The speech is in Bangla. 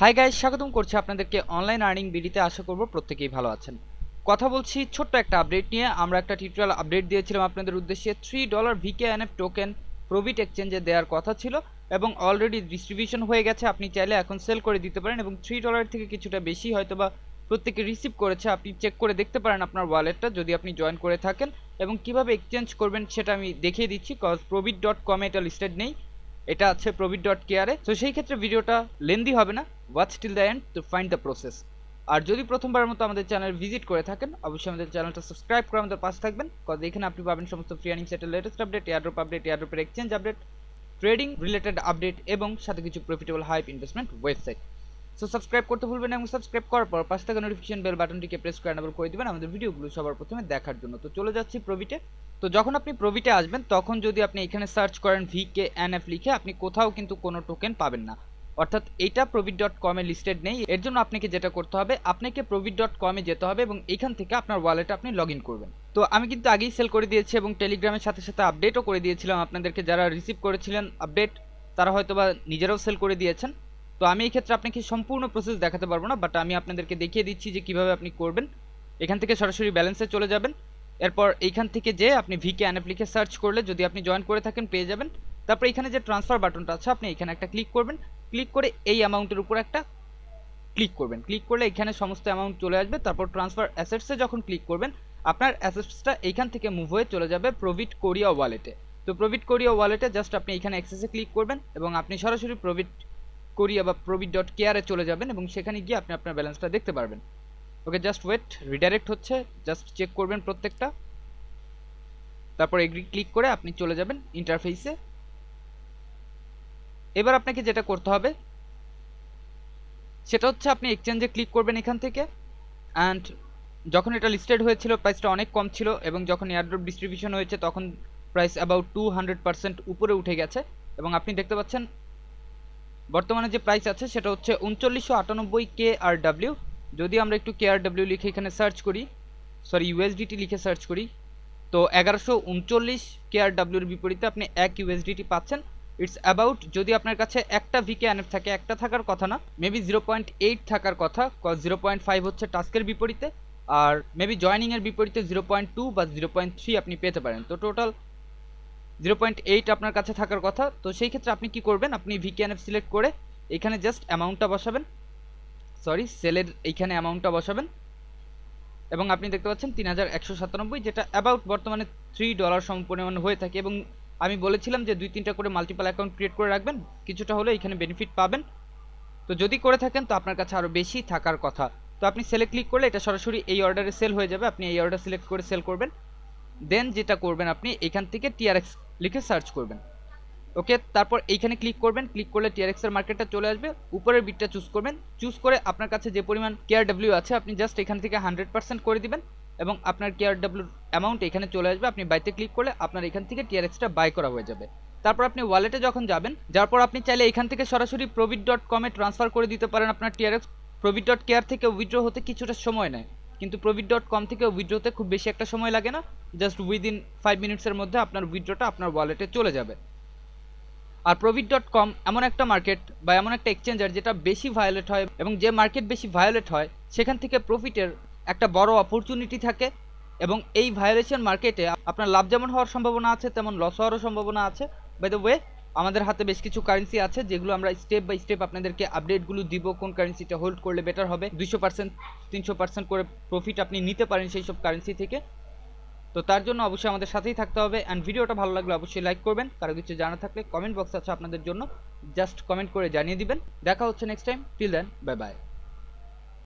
হাই গাইস, স্বাগতম করছি আপনাদেরকে অনলাইন আর্নিং ভিডিওতে। আশা করব প্রত্যেকেই ভালো আছেন। কথা বলছি ছোট্ট একটা আপডেট নিয়ে। আমরা একটা টিউটোরিয়াল আপডেট দিয়েছিলাম আপনাদের উদ্দেশ্যে। $3 VKNF টোকেন প্রবিট এক্সচেঞ্জে দেওয়ার কথা ছিল এবং অলরেডি ডিস্ট্রিবিউশন হয়ে গেছে। আপনি চাইলে এখন সেল করে দিতে পারেন এবং $3 থেকে কিছুটা বেশি হয়তোবা প্রত্যেকে রিসিভ করেছে। আপনি চেক করে দেখতে পারেন আপনার ওয়ালেটটা যদি আপনি জয়েন করে থাকেন, এবং কিভাবে এক্সচেঞ্জ করবেন সেটা আমি দেখিয়ে দিচ্ছি। কজ probit.com এটা লিস্টেড নেই, এটা আছে probit.kr এ। তো সেই ক্ষেত্রে ভিডিওটা লেন্দি হবে না, watch till the end to find the process. আর যদি প্রথমবার মতো আমাদের চ্যানেল ভিজিট করে থাকেন, অবশ্যই আমাদের চ্যানেলটা সাবস্ক্রাইব করে আমাদের পাশে থাকবেন। কজ এখানে আপনি পাবেন সমস্ত ফ্রি আর্নিং সেটের লেটেস্ট আপডেট, এয়ারড্রপ আপডেট, এয়ারড্রপের exchange update, trading related update এবং সাথে কিছু profitable hype investment website. So subscribe করতে ভুলবেন না, এবং সাবস্ক্রাইব করার পর পাশে থাকা নোটিফিকেশন বেল বাটনটিকে প্রেস করে এনেবল করে দিবেন আমাদের ভিডিওগুলো সবার প্রথমে দেখার জন্য। তো চলে যাচ্ছি প্রবিটে। তো যখন আপনি প্রবিটে আসবেন তখন যদি আপনি এখানে সার্চ করেন VKNF লিখে, আপনি কোথাও কিন্তু কোনো টোকেন পাবেন না। অর্থাৎ এইটা probit.com এ লিস্টেড নেই। এর জন্য আপনাকে যেটা করতে হবে, আপনাকে probit.com এ যেতে হবে এবং এখান থেকে আপনার ওয়ালেটে আপনি লগ ইন করবেন। তো আমি কিন্তু আগেই সেল করে দিয়েছি এবং টেলিগ্রামের সাথে সাথে আপডেটও করে দিয়েছিলাম আপনাদেরকে। যারা রিসিভ করেছিলেন আপডেট তারা হয়তোবা নিজেরাও সেল করে দিয়েছেন। তো আমি এই ক্ষেত্রে আপনাকে সম্পূর্ণ প্রসেস দেখাতে পারবো না, বাট আমি আপনাদেরকে দেখিয়ে দিচ্ছি যে কিভাবে আপনি করবেন। এখান থেকে সরাসরি ব্যালেন্সে চলে যাবেন। এরপর এইখান থেকে যে আপনি VKNF লিখে সার্চ করলে যদি আপনি জয়েন করে থাকেন পেয়ে যাবেন। তারপর এখানে যে ট্রান্সফার বাটনটা আছে আপনি এখানে একটা ক্লিক করবেন। ক্লিক করে এই অ্যামাউন্টের উপর একটা ক্লিক করবেন। ক্লিক করলে এখানে সমস্ত অ্যামাউন্ট চলে আসবে। তারপর ট্রান্সফার অ্যাসেটসে যখন ক্লিক করবেন, আপনার অ্যাসেটসটা এইখান থেকে মুভ হয়ে চলে যাবে প্রবিট কোরিয়া ওয়ালেটে। তো প্রবিট কোরিয়া ওয়ালেটে জাস্ট আপনি এখানে অ্যাক্সেসে ক্লিক করবেন এবং আপনি সরাসরি প্রবিট কোরিয়া বা probit.kr এ চলে যাবেন এবং সেখানে গিয়ে আপনি আপনার ব্যালেন্সটা দেখতে পারবেন। ওকে, জাস্ট ওয়েট, রিডাইরেক্ট হচ্ছে, জাস্ট চেক করবেন প্রত্যেকটা। তারপর এগ্রি ক্লিক করে আপনি চলে যাবেন ইন্টারফেসে। এবার আপনাকে যেটা করতে হবে সেটা হচ্ছে আপনি এক্সচেঞ্জে ক্লিক করবেন এখান থেকে। অ্যান্ড যখন এটা লিস্টেড হয়েছিল প্রাইসটা অনেক কম ছিল, এবং যখন এয়ারড্রপ ডিস্ট্রিবিউশন হয়েছে তখন প্রাইস অ্যাবাউট 200% উপরে উঠে গেছে। এবং আপনি দেখতে পাচ্ছেন বর্তমানে যে প্রাইস আছে সেটা হচ্ছে 3998 KRW। যদি আমরা একটু KRW লিখে এখানে সার্চ করি, সরি USDT লিখে সার্চ করি, তো 1139 KRWর বিপরীতে আপনি 1 USDT পাচ্ছেন। ইটস অ্যাবাউট, যদি আপনার কাছে একটা VKNF থাকে, একটা থাকার কথা না, মেবি 0.8 থাকার কথা। 0.5 হচ্ছে টাস্কের বিপরীতে, আর মেবি জয়নিংয়ের বিপরীতে 0.2 বা 0.3 আপনি পেতে পারেন। তো টোটাল 0.8 আপনার কাছে থাকার কথা। তো সেই ক্ষেত্রে আপনি কি করবেন, আপনি VKNF সিলেক্ট করে এখানে জাস্ট অ্যামাউন্টটা বসাবেন, সরি সেলের এইখানে অ্যামাউন্টটা বসাবেন, এবং আপনি দেখতে পাচ্ছেন 3197, যেটা অ্যাবাউট বর্তমানে $3 সমপরিমাণ হয়ে থাকে। এবং আমি বলেছিলাম যে 2-3টা করে মাল্টিপল অ্যাকাউন্ট ক্রিয়েট করে রাখবেন, কিছুটা হলে এখানে বেনিফিট পাবেন। তো যদি করে থাকেন তো আপনার কাছে আরও বেশি থাকার কথা। তো আপনি সেলে ক্লিক করলে এটা সরাসরি এই অর্ডারে সেল হয়ে যাবে। আপনি এই অর্ডার সিলেক্ট করে সেল করবেন। দেন যেটা করবেন, আপনি এখান থেকে TRX লিখে সার্চ করবেন। ওকে, তারপর এইখানে ক্লিক করবেন। ক্লিক করলে TRX এর মার্কেটটা চলে আসবে। উপরের বিটটা চুজ করবেন। চুজ করে আপনার কাছে যে পরিমাণ KRW আছে আপনি জাস্ট এখান থেকে 100% করে দিবেন এবং আপনার KRW অ্যামাউন্ট এখানে চলে আসবে। আপনি বাইতে ক্লিক করলে আপনার এখান থেকে TRXটা বাই করা হয়ে যাবে। তারপর আপনি ওয়ালেটে যখন যাবেন, যার পর আপনি চাইলে এখান থেকে সরাসরি probit.com এ ট্রান্সফার করে দিতে পারেন আপনার TRX। probit.kr থেকে উইথড্র হতে কিছুটা সময় নেয়, কিন্তু probit.com থেকে উইথড্র হতে খুব বেশি একটা সময় লাগে না। জাস্ট উইদিন 5 মিনিটসের মধ্যে আপনার উইথড্রটা আপনার ওয়ালেটে চলে যাবে। আর probit.com এমন একটা মার্কেট বা এমন একটা এক্সচেঞ্জার যেটা বেশি ভায়োলেট হয়, এবং যে মার্কেট বেশি ভায়োলেট হয় সেখান থেকে প্রফিটের একটা বড় অপরচুনিটি থাকে। এবং এই ভায়োলেশন মার্কেটে আপনার লাভ যেমন হওয়ার সম্ভাবনা আছে তেমন লস হওয়ারও সম্ভাবনা আছে। বাই দ্য ওয়ে, আমাদের হাতে বেশ কিছু কারেন্সি আছে যেগুলো আমরা স্টেপ বাই স্টেপ আপনাদেরকে আপডেটগুলো দিব, কোন কারেন্সিটা হোল্ড করলে বেটার হবে। 200% 300% করে প্রফিট আপনি নিতে পারেন সেই সব কারেন্সি থেকে। তো তার জন্য অবশ্যই আমাদের সাথেই থাকতে হবে। অ্যান্ড ভিডিওটা ভালো লাগলে অবশ্যই লাইক করবেন। কারো কিছু জানা থাকলে কমেন্ট বক্স আছে আপনাদের জন্য, জাস্ট কমেন্ট করে জানিয়ে দিবেন। দেখা হচ্ছে next time. Till then, bye by.